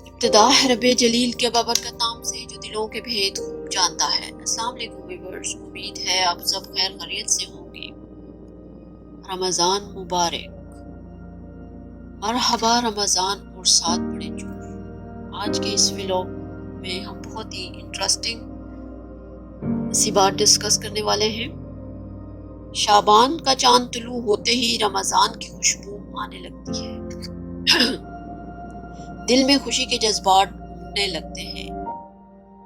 ابتدا ہے رب جلیل کے بابرکت نام سے جو دلوں کے بھید خوب جانتا ہے۔ السلام علیکم ویورز، امید ہے آپ سب خیر خیریت سے ہوں گے۔ رمضان مبارک، مرحبا رمضان اور ساتھ بڑے جوش۔ آج کے اس ولاگ میں ہم بہت ہی انٹرسٹنگ سی بات ڈسکس کرنے والے ہیں۔ شعبان کا چاند طلوع ہوتے ہی رمضان کی خوشبو آنے لگتی ہے، دل میں خوشی کے جذبات اٹھنے لگتے ہیں،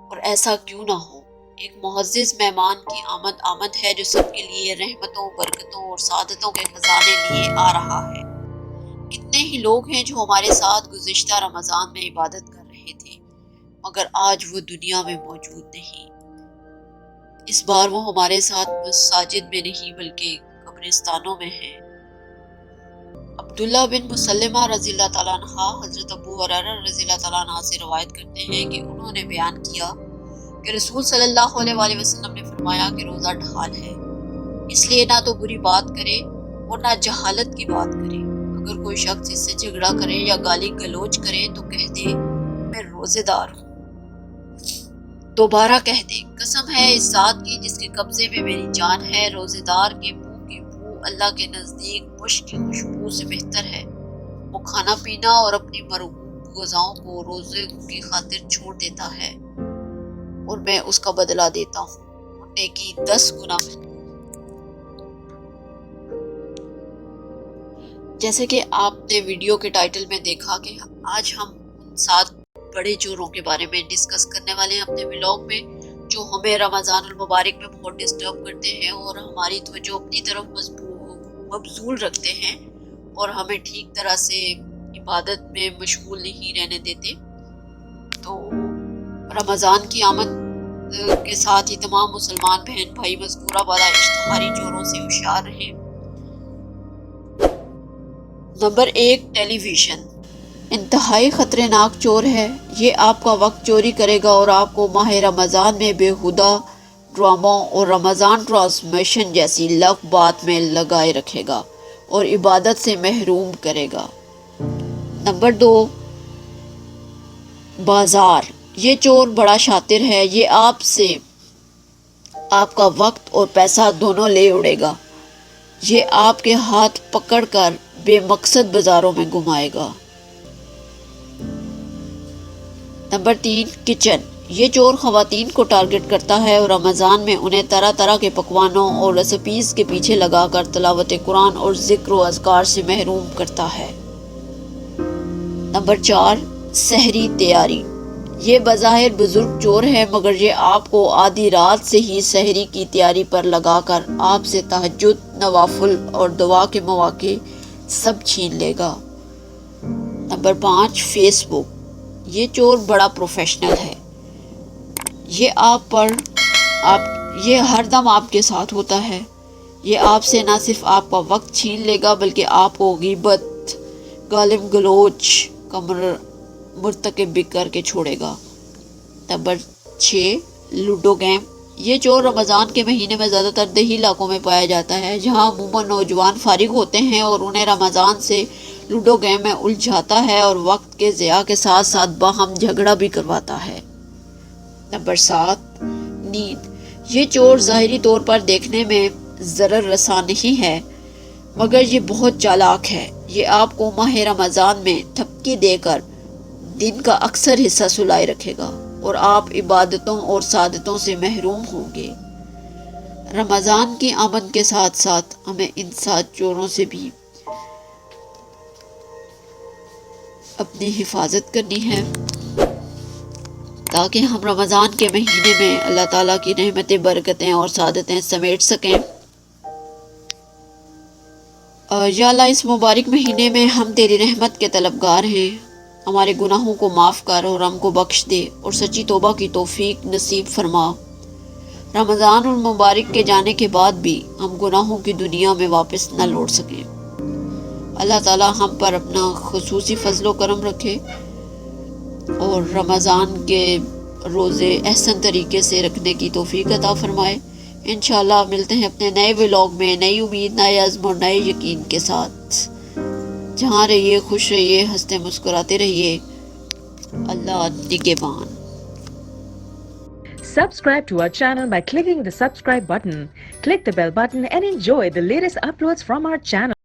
اور ایسا کیوں نہ ہو، ایک معزز مہمان کی آمد ہے جو سب کے لیے رحمتوں، برکتوں اور سعادتوں کے خزانے لیے آ رہا ہے۔ کتنے ہی لوگ ہیں جو ہمارے ساتھ گزشتہ رمضان میں عبادت کر رہے تھے، مگر آج وہ دنیا میں موجود نہیں۔ اس بار وہ ہمارے ساتھ مساجد میں نہیں بلکہ قبرستانوں میں ہیں۔ عبداللہ بن مسلمہ رضی اللہ تعالیٰ عنہ حضرت ابو ہریرہ رضی اللہ تعالیٰ عنہ سے روایت کرتے ہیں کہ انہوں نے بیان کیا کہ رسول صلی اللہ علیہ وآلہ وسلم نے فرمایا کہ روزہ ڈھال ہے، اس لیے نہ تو بری بات کرے اور نہ جہالت کی بات کرے۔ اگر کوئی شخص اس سے جھگڑا کرے یا گالی گلوچ کرے تو کہہ دے میں روزے دار ہوں۔ دوبارہ کہہ دے قسم ہے اس ذات کی جس کے قبضے میں میری جان ہے، روزے دار کے منہ کی بو اللہ کے نزدیک مشک کی خوشبو سے بہتر ہے۔ وہ کھانا پینا اور اپنی مرغوب غذاؤں کو روزے کی خاطر چھوڑ دیتا ہے اور میں اس کا بدلہ دیتا ہوں اور نیکی 10 گنا ملتی۔ جیسے کہ آپ نے ویڈیو کے ٹائٹل میں دیکھا کہ آج ہم ان 7 بڑے چوروں کے بارے میں ڈسکس کرنے والے ہیں اپنے ولاگ میں، جو ہمیں رمضان المبارک میں بہت ڈسٹرب کرتے ہیں اور ہماری توجہ اپنی طرف مبذول رکھتے ہیں اور ہمیں ٹھیک طرح سے عبادت میں مشغول نہیں رہنے دیتے۔ تو رمضان کی آمد کے ساتھ ہی تمام مسلمان بہن بھائی مذکورہ والا اشتہاری چوروں سے ہوشیار رہیں۔ نمبر 1، ٹیلی ویژن انتہائی خطرناک چور ہے۔ یہ آپ کا وقت چوری کرے گا اور آپ کو ماہ رمضان میں بےہودہ ڈراموں اور رمضان ٹرانسمیشن جیسی لغو بات میں لگائے رکھے گا اور عبادت سے محروم کرے گا۔ نمبر 2، بازار یہ چور بڑا شاطر ہے، یہ آپ سے آپ کا وقت اور پیسہ دونوں لے اڑے گا۔ یہ آپ کے ہاتھ پکڑ کر بے مقصد بازاروں میں گھمائے گا۔ نمبر 3، کچن یہ چور خواتین کو ٹارگٹ کرتا ہے اور رمضان میں انہیں طرح طرح کے پکوانوں اور ریسیپیز کے پیچھے لگا کر تلاوت قرآن اور ذکر و اذکار سے محروم کرتا ہے۔ نمبر 4، سحری تیاری یہ بظاہر بزرگ چور ہے، مگر یہ آپ کو آدھی رات سے ہی سحری کی تیاری پر لگا کر آپ سے تہجد، نوافل اور دعا کے مواقع سب چھین لے گا۔ نمبر 5، فیس بک یہ چور بڑا پروفیشنل ہے، یہ ہر دم آپ کے ساتھ ہوتا ہے۔ یہ آپ سے نہ صرف آپ کا وقت چھین لے گا بلکہ آپ کو غیبت، گالی گلوچ کا مرتکب بھی کر کے چھوڑے گا۔ نمبر 6، لوڈو گیم یہ چور رمضان کے مہینے میں زیادہ تر دیہی علاقوں میں پایا جاتا ہے، جہاں عموماً نوجوان فارغ ہوتے ہیں اور انہیں رمضان سے لوڈو گیم میں الجھاتا ہے اور وقت کے ضیاع کے ساتھ ساتھ باہم جھگڑا بھی کرواتا ہے۔ نمبر 7، نیند یہ چور ظاہری طور پر دیکھنے میں ضرر رساں نہیں ہے، مگر یہ بہت چالاک ہے۔ یہ آپ کو ماہ رمضان میں تھپکی دے کر دن کا اکثر حصہ سلائے رکھے گا اور آپ عبادتوں اور سعادتوں سے محروم ہوں گے۔ رمضان کی آمد کے ساتھ ساتھ ہمیں ان 7 چوروں سے بھی اپنی حفاظت کرنی ہے تاکہ ہم رمضان کے مہینے میں اللہ تعالیٰ کی رحمتیں، برکتیں اور سعادتیں سمیٹ سکیں۔ یا اللہ اس مبارک مہینے میں ہم تیری رحمت کے طلبگار ہیں، ہمارے گناہوں کو معاف کر اور ہم کو بخش دے اور سچی توبہ کی توفیق نصیب فرما۔ رمضان المبارک کے جانے کے بعد بھی ہم گناہوں کی دنیا میں واپس نہ لوٹ سکیں۔ اللہ تعالیٰ ہم پر اپنا خصوصی فضل و کرم رکھے اور رمضان کے روزے احسن طریقے سے رکھنے کی توفیق عطا فرمائے۔ انشاءاللہ ملتے ہیں اپنے نئے ولاگ میں، نئی امید، نئے عزم اور نئے یقین کے ساتھ۔ جہاں رہیے خوش رہیے، ہنستے مسکراتے رہیے۔ اللہ نگہبان. Subscribe to our channel by clicking the subscribe button. Click the bell button and enjoy the latest uploads from our channel.